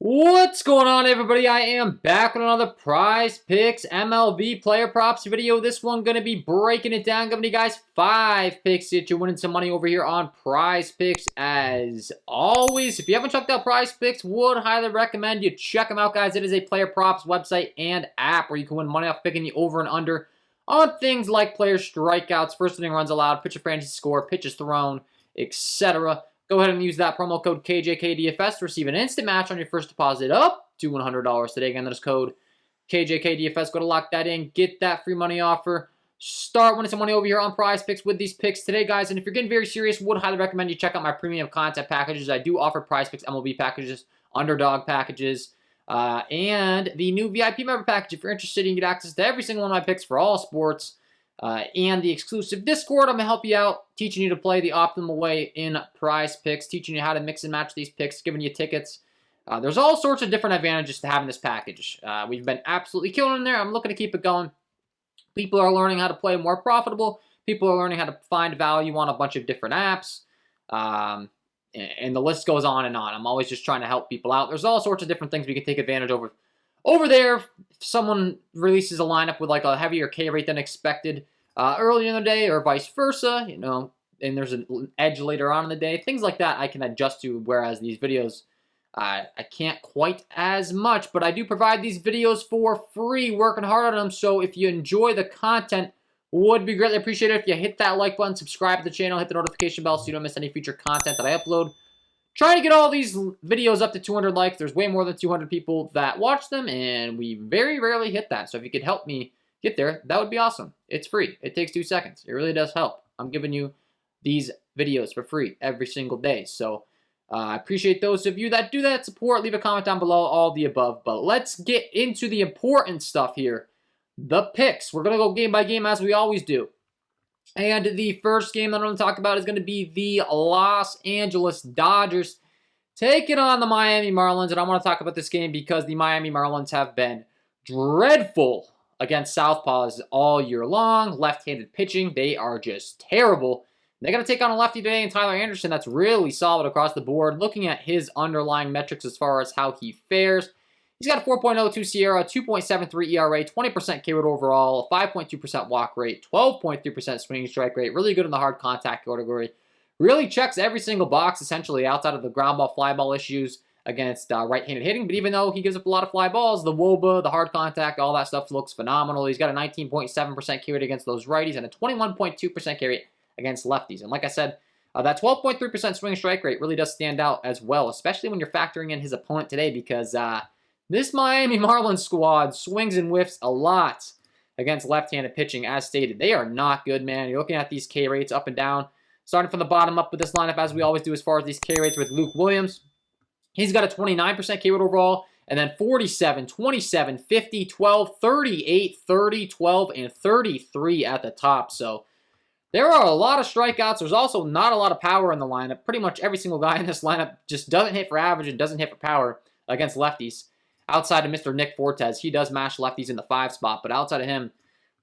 What's going on, everybody? I am back with another Prizepicks MLB player props video. This one going to be breaking it down, giving you guys 5 picks that you're winning some money over here on Prizepicks. As always, if you haven't checked out Prizepicks, would highly recommend you check them out, guys. It is a player props website and app where you can win money off picking the over and under on things like player strikeouts, first inning runs allowed, pitcher fantasy score, pitches thrown, etc. Go ahead and use that promo code KJK DFS to receive an instant match on your first deposit up to $100 today. Again, that is code KJK DFS. Go to lock that in. Get that free money offer. Start winning some money over here on Prizepicks with these picks today, guys. And if you're getting very serious, would highly recommend you check out my premium content packages. I do offer Prizepicks MLB packages, underdog packages, and the new VIP member package. If you're interested, you can get access to every single one of my picks for all sports. And the exclusive Discord. I'm going to help you out, teaching you to play the optimal way in Prizepicks, teaching you how to mix and match these picks, giving you tickets. There's all sorts of different advantages to having this package. We've been absolutely killing in there. I'm looking to keep it going. People are learning how to play more profitable. People are learning how to find value on a bunch of different apps. And the list goes on and on. I'm always just trying to help people out. There's all sorts of different things we can take advantage of. Over there, if someone releases a lineup with like a heavier K rate than expected earlier in the day or vice versa, you know, and there's an edge later on in the day, things like that I can adjust to, whereas these videos, I can't quite as much, but I do provide these videos for free, working hard on them, so if you enjoy the content, would be greatly appreciated if you hit that like button, subscribe to the channel, hit the notification bell so you don't miss any future content that I upload. Trying to get all these videos up to 200 likes. There's way more than 200 people that watch them, and we very rarely hit that. So if you could help me get there, that would be awesome. It's free. It takes 2 seconds. It really does help. I'm giving you these videos for free every single day. So I appreciate those of you that do that support. Leave a comment down below, all the above. But let's get into the important stuff here. The picks. We're going to go game by game as we always do. And the first game that I'm going to talk about is going to be the Los Angeles Dodgers taking on the Miami Marlins. And I want to talk about this game because the Miami Marlins have been dreadful against Southpaws all year long. Left-handed pitching, they are just terrible. They're going to take on a lefty today in Tyler Anderson. That's really solid across the board. Looking at his underlying metrics as far as how he fares, he's got a 4.02 SIERA, 2.73 ERA, 20% K rate overall, 5.2% walk rate, 12.3% swinging strike rate. Really good in the hard contact category. Really checks every single box, essentially, outside of the ground ball, fly ball issues against right-handed hitting. But even though he gives up a lot of fly balls, the WOBA, the hard contact, all that stuff looks phenomenal. He's got a 19.7% K rate against those righties and a 21.2% K rate against lefties. And like I said, that 12.3% swing strike rate really does stand out as well, especially when you're factoring in his opponent today, because this Miami Marlins squad swings and whiffs a lot against left-handed pitching, as stated. They are not good, man. You're looking at these K rates up and down. Starting from the bottom up with this lineup, as we always do as far as these K rates with Luke Williams. He's got a 29% K rate overall, and then 47, 27, 50, 12, 38, 30, 12, and 33 at the top. So there are a lot of strikeouts. There's also not a lot of power in the lineup. Pretty much every single guy in this lineup just doesn't hit for average and doesn't hit for power against lefties. Outside of Mr. Nick Fortes, he does mash lefties in the 5 spot, but outside of him,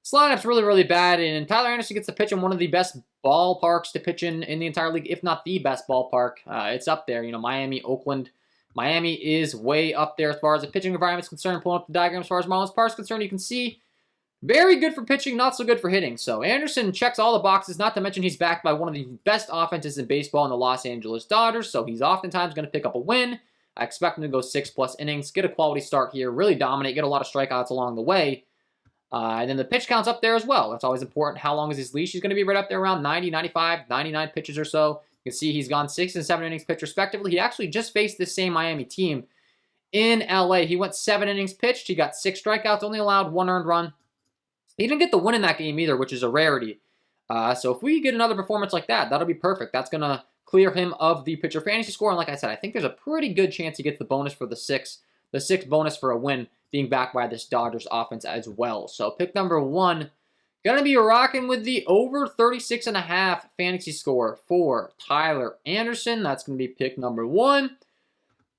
this lineup's really, really bad, and Tyler Anderson gets to pitch in one of the best ballparks to pitch in the entire league, if not the best ballpark. It's up there, you know, Miami, Oakland. Miami is way up there as far as the pitching environment is concerned. Pulling up the diagram as far as Marlins Park is concerned, you can see very good for pitching, not so good for hitting. So Anderson checks all the boxes, not to mention he's backed by one of the best offenses in baseball in the Los Angeles Dodgers, so he's oftentimes going to pick up a win. I expect him to go 6+ innings, get a quality start here, really dominate, get a lot of strikeouts along the way. And then the pitch count's up there as well. That's always important. How long is his leash? He's going to be right up there around 90, 95, 99 pitches or so. You can see he's gone 6 and 7 innings pitched respectively. He actually just faced this same Miami team in LA. He went 7 innings pitched. He got 6 strikeouts, only allowed 1 earned run. He didn't get the win in that game either, which is a rarity. So if we get another performance like that, that'll be perfect. That's going to clear him of the pitcher fantasy score. And like I said, I think there's a pretty good chance he gets the bonus for the 6 bonus for a win being backed by this Dodgers offense as well. So pick number 1, going to be rocking with the over 36.5 fantasy score for Tyler Anderson. That's going to be pick number 1.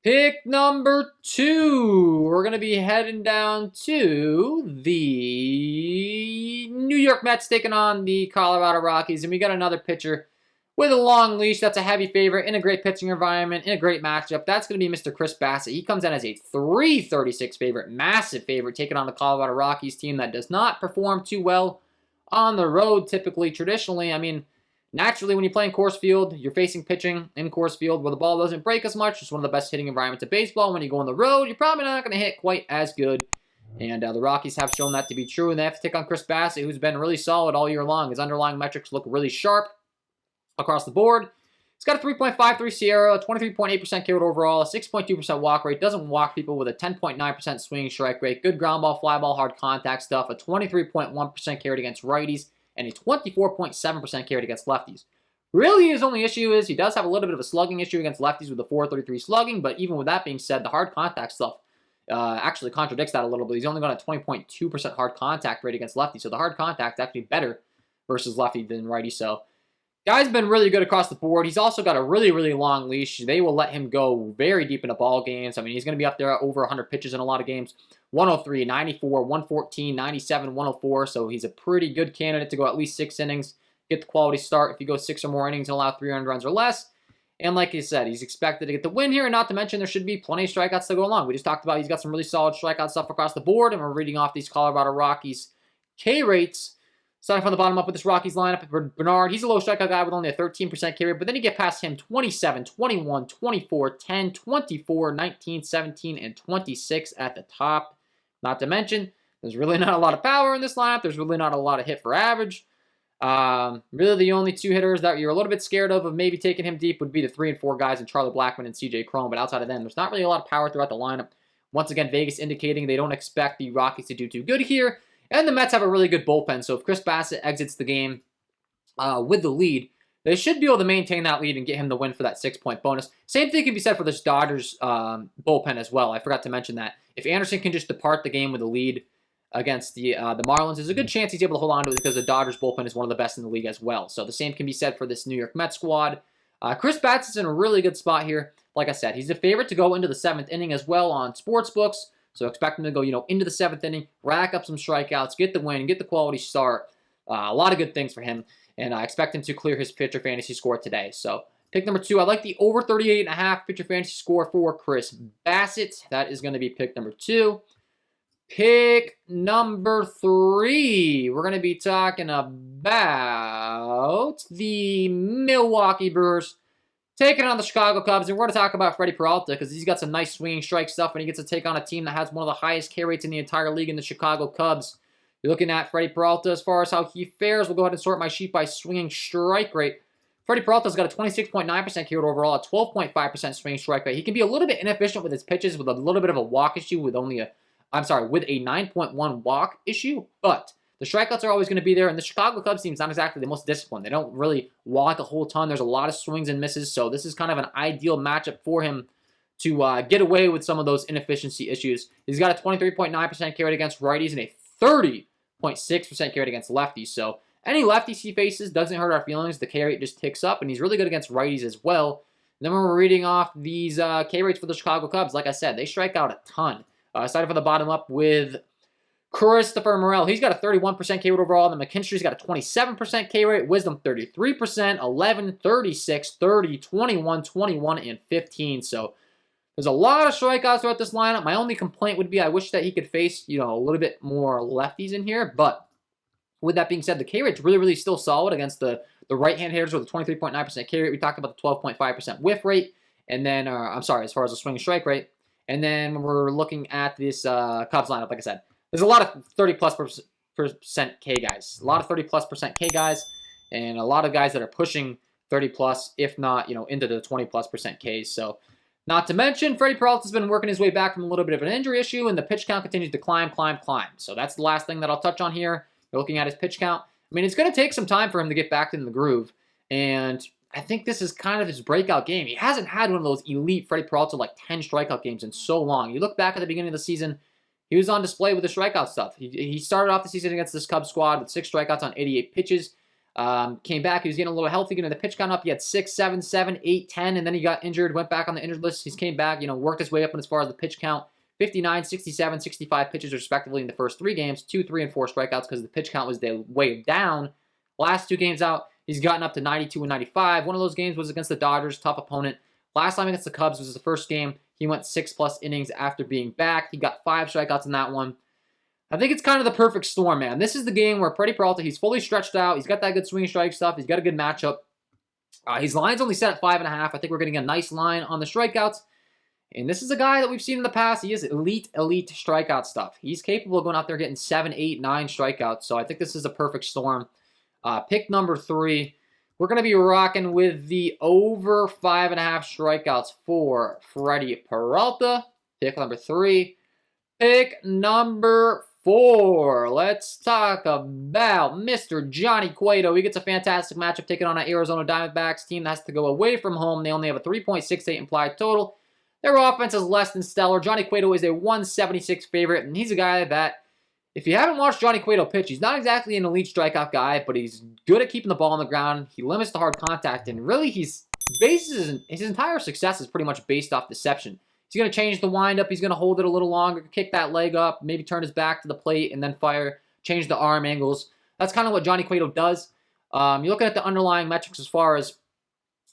Pick number 2, we're going to be heading down to the New York Mets taking on the Colorado Rockies. And we got another pitcher with a long leash. That's a heavy favorite in a great pitching environment, in a great matchup. That's going to be Mr. Chris Bassitt. He comes in as a 336 favorite, massive favorite, taking on the Colorado Rockies team that does not perform too well on the road typically, traditionally. I mean, naturally, when you play in Coors Field, you're facing pitching in Coors Field where the ball doesn't break as much. It's one of the best hitting environments of baseball. When you go on the road, you're probably not going to hit quite as good. And the Rockies have shown that to be true. And they have to take on Chris Bassitt, who's been really solid all year long. His underlying metrics look really sharp across the board. He's got a 3.53 Sierra, a 23.8% carried overall, a 6.2% walk rate. Doesn't walk people with a 10.9% swinging strike rate. Good ground ball, fly ball, hard contact stuff. A 23.1% carried against righties and a 24.7% carried against lefties. Really, his only issue is he does have a little bit of a slugging issue against lefties with a 4.33 slugging, but even with that being said, the hard contact stuff actually contradicts that a little bit. He's only got a 20.2% hard contact rate against lefties, so the hard contact is actually better versus lefty than righty. So guy's been really good across the board. He's also got a really, really long leash. They will let him go very deep into ball games. I mean, he's going to be up there over 100 pitches in a lot of games. 103, 94, 114, 97, 104. So he's a pretty good candidate to go at least 6 innings, get the quality start. If you go 6 or more innings and allow 3 earned runs or less. And like I said, he's expected to get the win here. And not to mention, there should be plenty of strikeouts to go along. We just talked about he's got some really solid strikeout stuff across the board. And we're reading off these Colorado Rockies K rates. Starting from the bottom up with this Rockies lineup, Bernard, he's a low strikeout guy with only a 13% K rate, but then you get past him 27, 21, 24, 10, 24, 19, 17, and 26 at the top. Not to mention, there's really not a lot of power in this lineup. There's really not a lot of hit for average. Really the only 2 hitters that you're a little bit scared of maybe taking him deep would be the 3 and 4 guys in Charlie Blackmon and CJ Cron, but outside of them, there's not really a lot of power throughout the lineup. Once again, Vegas indicating they don't expect the Rockies to do too good here. And the Mets have a really good bullpen, so if Chris Bassitt exits the game with the lead, they should be able to maintain that lead and get him the win for that 6-point bonus. Same thing can be said for this Dodgers bullpen as well. I forgot to mention that. If Anderson can just depart the game with a lead against the Marlins, there's a good chance he's able to hold on to it because the Dodgers bullpen is one of the best in the league as well. So the same can be said for this New York Mets squad. Chris Bassitt's in a really good spot here. Like I said, he's a favorite to go into the 7th inning as well on sportsbooks. So expect him to go, into the 7th inning, rack up some strikeouts, get the win, get the quality start. A lot of good things for him. And I expect him to clear his pitcher fantasy score today. So pick number 2, I like the over 38.5 pitcher fantasy score for Chris Bassitt. That is going to be pick number 2. Pick number 3, we're going to be talking about the Milwaukee Brewers taking on the Chicago Cubs, and we're going to talk about Freddie Peralta because he's got some nice swinging strike stuff, and he gets to take on a team that has one of the highest K rates in the entire league in the Chicago Cubs. You're looking at Freddie Peralta as far as how he fares. We'll go ahead and sort my sheet by swinging strike rate. Freddie Peralta's got a 26.9% carried overall, a 12.5% swinging strike rate. He can be a little bit inefficient with his pitches with a little bit of a walk issue with with a 9.1 walk issue, but the strikeouts are always going to be there, and the Chicago Cubs team is not exactly the most disciplined. They don't really walk a whole ton. There's a lot of swings and misses, so this is kind of an ideal matchup for him to get away with some of those inefficiency issues. He's got a 23.9% carry against righties and a 30.6% carry against lefties, so any lefties he faces doesn't hurt our feelings. The K rate just ticks up, and he's really good against righties as well. And then when we're reading off these K rates for the Chicago Cubs, like I said, they strike out a ton. Starting from the bottom up with Christopher Morel. He's got a 31% K rate overall. And then McKinstry's got a 27% K rate. Wisdom 33%, 11, 36, 30, 21, 21, and 15. So there's a lot of strikeouts throughout this lineup. My only complaint would be I wish that he could face, a little bit more lefties in here. But with that being said, the K rate's really, really still solid against the right-hand hitters with a 23.9% K rate. We talked about the 12.5% whiff rate. And then, as far as the swing strike rate. And then when we're looking at this Cubs lineup, like I said, there's a lot of 30+% K guys. A lot of 30+% K guys, and a lot of guys that are pushing 30+, if not, into the 20+% Ks. So, not to mention, Freddie Peralta's been working his way back from a little bit of an injury issue, and the pitch count continues to climb. So that's the last thing that I'll touch on here. You're looking at his pitch count. I mean, it's going to take some time for him to get back into the groove, and I think this is kind of his breakout game. He hasn't had one of those elite Freddie Peralta, 10 strikeout games in so long. You look back at the beginning of the season, he was on display with the strikeout stuff. He started off the season against this Cubs squad with 6 strikeouts on 88 pitches. Came back, he was getting a little healthy, getting the pitch count up. He had 6, 7, 7, 8, 10, and then he got injured, went back on the injured list. He came back, worked his way up as far as the pitch count. 59, 67, 65 pitches respectively in the first 3 games. 2, 3, and 4 strikeouts because the pitch count was way down. Last 2 games out, He's gotten up to 92 and 95. One of those games was against the Dodgers, tough opponent. Last time against the Cubs was the first game. He went 6+ innings after being back. He got 5 strikeouts in that one. I think it's kind of the perfect storm, man. This is the game where Freddie Peralta, he's fully stretched out. He's got that good swing strike stuff. He's got a good matchup. His line's only set at 5.5. I think we're getting a nice line on the strikeouts. And this is a guy that we've seen in the past. He is elite strikeout stuff. He's capable of going out there getting 7, 8, 9 strikeouts. So I think this is a perfect storm. Pick number 3. We're going to be rocking with the over 5.5 strikeouts for Freddie Peralta. Pick number 3. Pick number 4. Let's talk about Mr. Johnny Cueto. He gets a fantastic matchup taking on an Arizona Diamondbacks team that has to go away from home. They only have a 3.68 implied total. Their offense is less than stellar. Johnny Cueto is a 176 favorite, and he's a guy that, if you haven't watched Johnny Cueto pitch, he's not exactly an elite strikeout guy, but he's good at keeping the ball on the ground. He limits the hard contact, and really his entire success is pretty much based off deception. He's going to change the windup. He's going to hold it a little longer, kick that leg up, maybe turn his back to the plate, and then fire, change the arm angles. That's kind of what Johnny Cueto does. You're looking at the underlying metrics as far as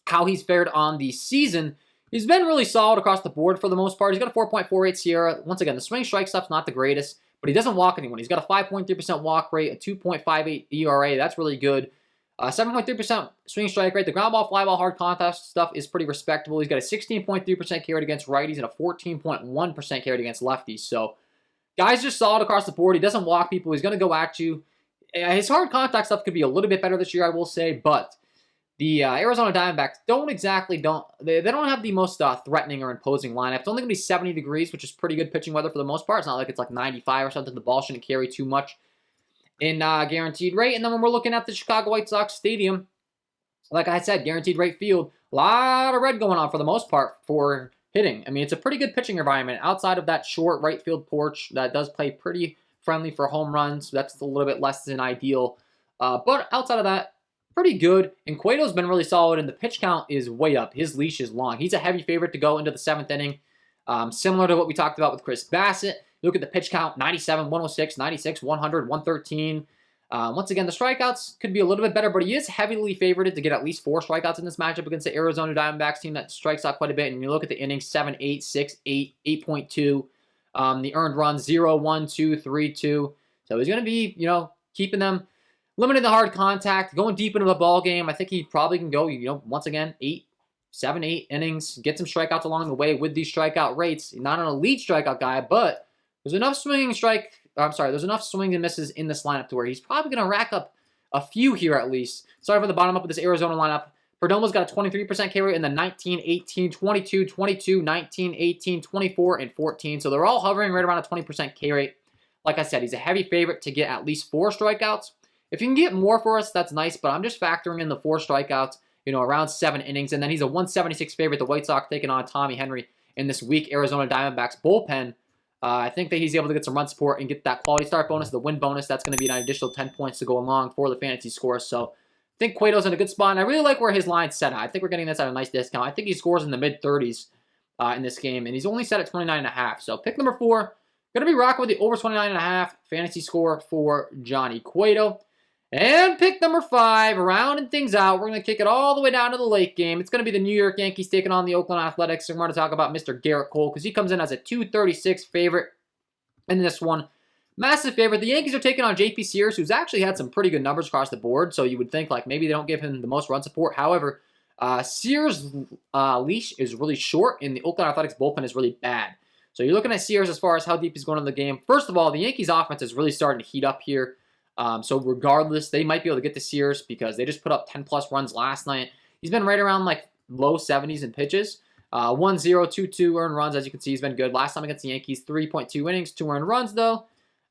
how he's fared on the season. He's been really solid across the board for the most part. He's got a 4.48 SIERA. Once again, the swing strike stuff's not the greatest, but he doesn't walk anyone. He's got a 5.3% walk rate, a 2.58 ERA. That's really good. 7.3% swing strike rate. The ground ball, fly ball, hard contact stuff is pretty respectable. He's got a 16.3% carry against righties and a 14.1% carry against lefties. So, guy's just solid across the board. He doesn't walk people. He's going to go at you. His hard contact stuff could be a little bit better this year, I will say, but the Arizona Diamondbacks don't have the most threatening or imposing lineup. It's only going to be 70 degrees, which is pretty good pitching weather for the most part. It's not like it's like 95 or something. The ball shouldn't carry too much in guaranteed rate. And then when we're looking at the Chicago White Sox Stadium, like I said, guaranteed rate field, a lot of red going on for the most part for hitting. I mean, it's a pretty good pitching environment outside of that short right field porch that does play pretty friendly for home runs. That's a little bit less than ideal. But outside of that, pretty good. And Cueto's been really solid, and the pitch count is way up. His leash is long. He's a heavy favorite to go into the 7th inning. Similar to what we talked about with Chris Bassett. Look at the pitch count, 97, 106, 96, 100, 113. Once again, the strikeouts could be a little bit better, but he is heavily favored to get at least 4 strikeouts in this matchup against the Arizona Diamondbacks team that strikes out quite a bit. And you look at the innings, 7, 8, 6, 8, 8.2. The earned runs, 0, 1, 2, 3, 2. So he's going to be, keeping them, limiting the hard contact, going deep into the ball game. I think he probably can go, once again, 7, 8 innings, get some strikeouts along the way with these strikeout rates. He's not an elite strikeout guy, but there's enough there's enough swing and misses in this lineup to where he's probably going to rack up a few here at least. Starting from the bottom up with this Arizona lineup, Perdomo's got a 23% K rate in the 19, 18, 22, 22, 19, 18, 24, and 14. So they're all hovering right around a 20% K rate. Like I said, he's a heavy favorite to get at least 4 strikeouts. If you can get more for us, that's nice, but I'm just factoring in the 4 strikeouts, around 7 innings. And then he's a 176 favorite. The White Sox taking on Tommy Henry in this weak Arizona Diamondbacks bullpen. I think that he's able to get some run support and get that quality start bonus, the win bonus. That's going to be an additional 10 points to go along for the fantasy score. So I think Cueto's in a good spot, and I really like where his line's set at. I think we're getting this at a nice discount. I think he scores in the mid-30s in this game, and he's only set at 29.5. So pick number 4, going to be rocking with the over 29.5 fantasy score for Johnny Cueto. And pick number 5, rounding things out, we're going to kick it all the way down to the late game. It's going to be the New York Yankees taking on the Oakland Athletics. And we're going to talk about Mr. Garrett Cole because he comes in as a 236 favorite in this one. Massive favorite. The Yankees are taking on JP Sears, who's actually had some pretty good numbers across the board. So you would think like maybe they don't give him the most run support. However, Sears' leash is really short, and the Oakland Athletics bullpen is really bad. So you're looking at Sears as far as how deep he's going in the game. First of all, the Yankees' offense is really starting to heat up here. So regardless, they might be able to get to Sears because they just put up 10+ runs last night. He's been right around like low 70s in pitches. 1-0, 2-2 earned runs. As you can see, he's been good. Last time against the Yankees, 3.2 innings, 2 earned runs though.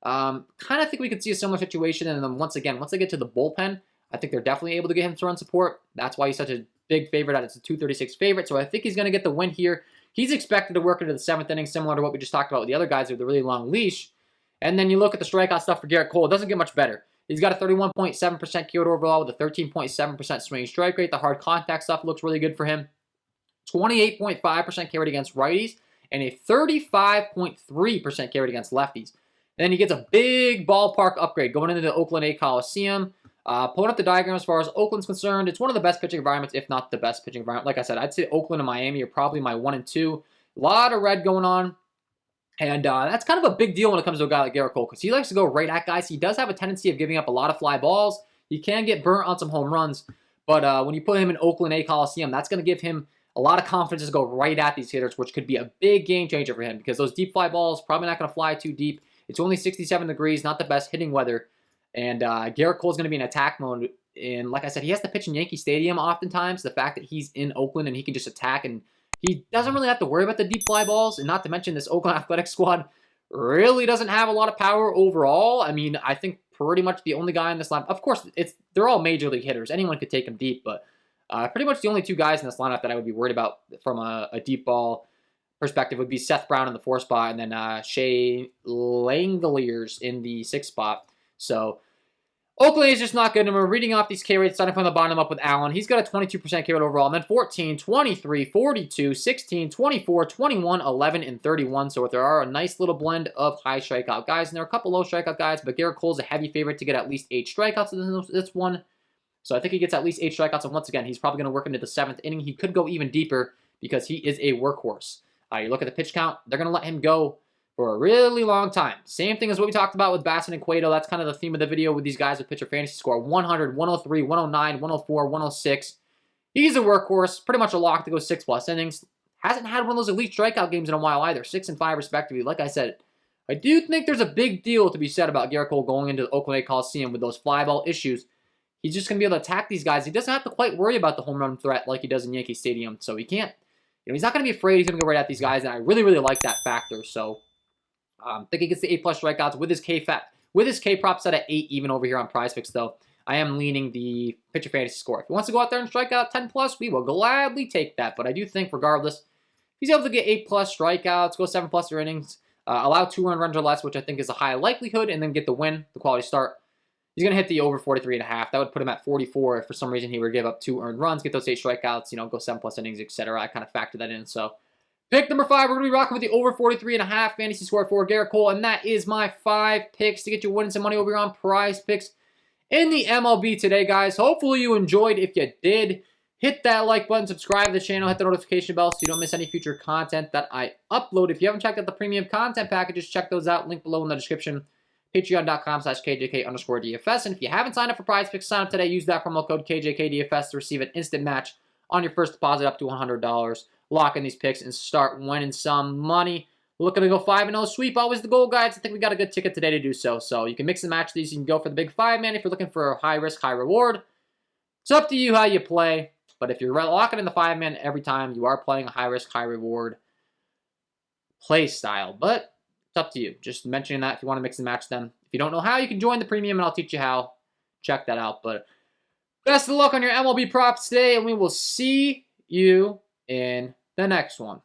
Kind of think we could see a similar situation. And then once they get to the bullpen, I think they're definitely able to get him to run support. That's why he's such a big favorite. It's a 236 favorite. So I think he's going to get the win here. He's expected to work into the 7th inning, similar to what we just talked about with the other guys with the really long leash. And then you look at the strikeout stuff for Garrett Cole. It doesn't get much better. He's got a 31.7% K overall with a 13.7% swing strike rate. The hard contact stuff looks really good for him. 28.5% K rate against righties and a 35.3% K rate against lefties. And then he gets a big ballpark upgrade going into the Oakland A Coliseum. Pulling up the diagram as far as Oakland's concerned, it's one of the best pitching environments, if not the best pitching environment. Like I said, I'd say Oakland and Miami are probably my 1 and 2. A lot of red going on. And that's kind of a big deal when it comes to a guy like Garrett Cole, because he likes to go right at guys. He does have a tendency of giving up a lot of fly balls. He can get burnt on some home runs. But when you put him in Oakland A Coliseum, that's going to give him a lot of confidence to go right at these hitters, which could be a big game changer for him, because those deep fly balls probably not going to fly too deep. It's only 67 degrees, not the best hitting weather. And Garrett Cole's going to be in attack mode. And like I said, he has to pitch in Yankee Stadium oftentimes. The fact that he's in Oakland and he can just attack, and he doesn't really have to worry about the deep fly balls. And not to mention, this Oakland Athletics squad really doesn't have a lot of power overall. I mean, I think pretty much the only guy in this lineup, of course, they're all major league hitters. Anyone could take them deep, but pretty much the only 2 guys in this lineup that I would be worried about from a deep ball perspective would be Seth Brown in the 4th spot, and then Shea Langeliers in the 6th spot. So Oakland is just not good. And we're reading off these K rates, starting from the bottom up with Allen. He's got a 22% K rate overall, and then 14, 23, 42, 16, 24, 21, 11, and 31. So there are a nice little blend of high strikeout guys, and there are a couple low strikeout guys, but Garrett Cole's a heavy favorite to get at least 8 strikeouts in this one. So I think he gets at least 8 strikeouts, and once again, he's probably going to work into the 7th inning. He could go even deeper because he is a workhorse. You look at the pitch count, they're going to let him go for a really long time. Same thing as what we talked about with Bassett and Cueto. That's kind of the theme of the video with these guys with pitcher fantasy score. 100, 103, 109, 104, 106. He's a workhorse, pretty much a lock to go 6+ innings. Hasn't had one of those elite strikeout games in a while either, 6 and 5 respectively. Like I said, I do think there's a big deal to be said about Garrett Cole going into the Oakland A Coliseum with those fly ball issues. He's just going to be able to attack these guys. He doesn't have to quite worry about the home run threat like he does in Yankee Stadium. So he can't, he's not going to be afraid. He's going to go right at these guys, and I really, really like that factor. So I think he gets the 8+ strikeouts with his K prop set at 8 even over here on Prizepicks, though. I am leaning the pitcher fantasy score. If he wants to go out there and strike out 10+, we will gladly take that. But I do think, regardless, if he's able to get 8+ strikeouts, go 7+ innings, allow 2 earned runs or less, which I think is a high likelihood, and then get the win, the quality start, he's going to hit the over 43.5. That would put him at 44 if for some reason he were to give up 2 earned runs, get those 8 strikeouts, go 7+ innings, etc. I kind of factor that in. So pick number 5, we're going to be rocking with the over 43.5 fantasy score for Garrett Cole, and that is my 5 picks to get you winning some money over here on Prizepicks in the MLB today, guys. Hopefully you enjoyed. If you did, hit that like button, subscribe to the channel, hit the notification bell so you don't miss any future content that I upload. If you haven't checked out the premium content packages, check those out. Link below in the description. Patreon.com/KJK_DFS. And if you haven't signed up for Prizepicks, sign up today. Use that promo code KJK DFS to receive an instant match on your first deposit up to $100. Lock in these picks and start winning some money. Looking to go 5-0 sweep. Always the goal, guys. I think we got a good ticket today to do so. So you can mix and match these. You can go for the big 5-man if you're looking for a high risk, high reward. It's up to you how you play. But if you're locking in the 5-man every time, you are playing a high risk, high reward play style. But it's up to you. Just mentioning that if you want to mix and match them. If you don't know how, you can join the premium and I'll teach you how. Check that out. But best of luck on your MLB props today, and we will see you in the next one.